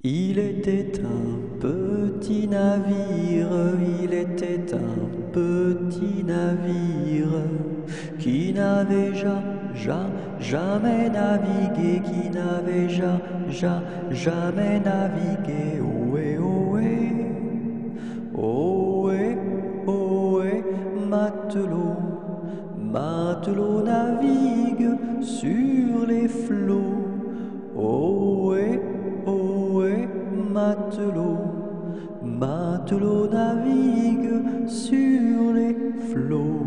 Il était un petit navire, il était un petit navire qui n'avait jamais navigué, qui n'avait jamais navigué. Ohé, ohé, ohé, ohé, matelot, matelot navigue sur les flots. Ohé, ohé, matelot, matelot navigue sur les flots.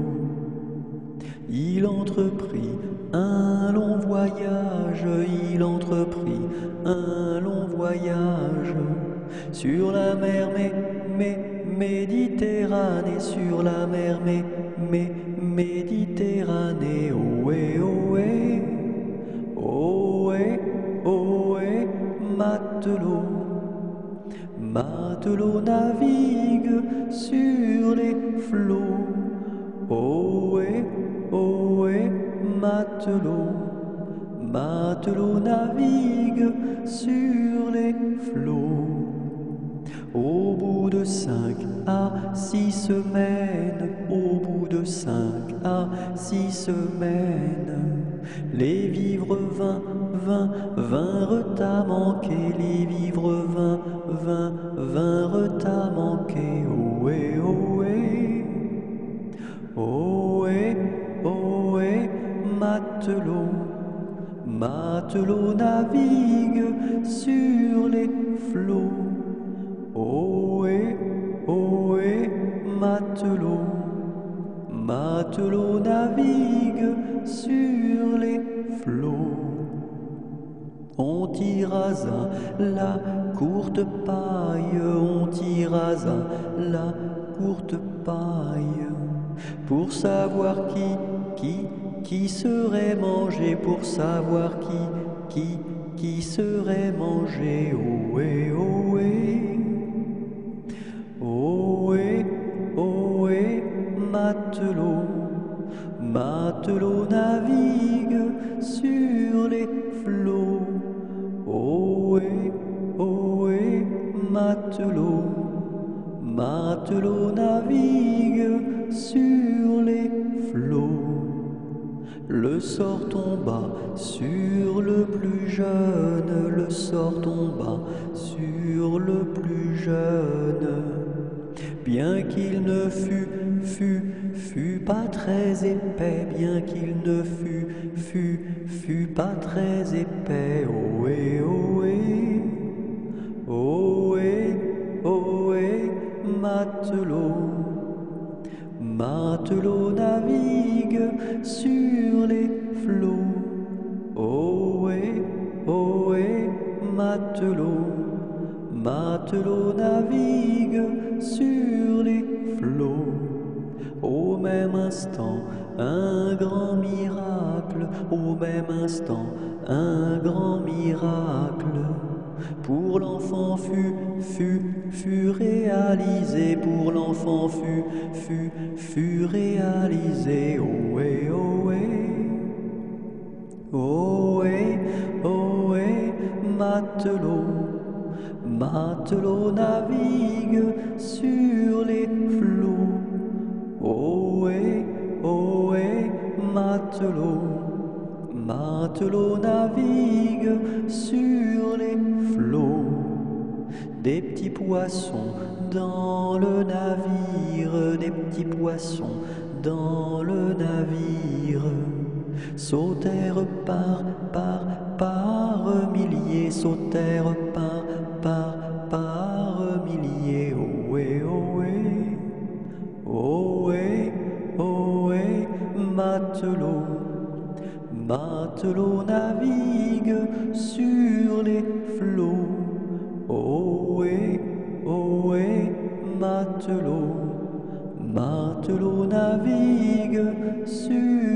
Il entreprit un long voyage, il entreprit un long voyage sur la mer Méditerranée, sur la mer Méditerranée. Ohé, ohé, ohé, ohé, matelot, matelot navigue sur les flots. Ohé, ohé, matelot, matelot navigue sur les flots. Au bout de 5 à 6 semaines, au bout de 5 à 6 semaines, les vivres vinrent à manquer, les vivres vinrent à manquer. Ohé, ohé, ohé, ohé, matelot, matelot navigue sur les flots. Ohé, ohé, matelot, matelot navigue sur les flots. On tirasa la courte paille, on tirasa la courte paille, pour savoir qui serait mangé, pour savoir qui serait mangé. Ohé, ohé, ohé, ohé, matelot, matelot navigue sur les flots. Ohé, ohé, matelot, matelot navigue sur les flots. Le sort tomba sur le plus jeune, le sort tomba sur le plus jeune, bien qu'il ne fût pas très épais, bien qu'il ne fût pas très épais. Ohé, ohé, ohé, ohé, matelot, matelot navigue sur les flots. Ohé, ohé, matelot, matelot navigue sur les flots. Au même instant, un grand miracle, au même instant, un grand miracle, pour l'enfant fut réalisé, pour l'enfant fut réalisé. Ohé, ohé, ohé, ohé, matelot, matelot navigue sur les flots. Ohé, ohé, matelot, matelot navigue sur les flots. Des petits poissons dans le navire, des petits poissons dans le navire, sautèrent par milliers, sautèrent par milliers. Ohé, ohé, ohé, ohé, matelot, matelot navigue sur les flots. Ohé, ohé, matelot, matelot navigue sur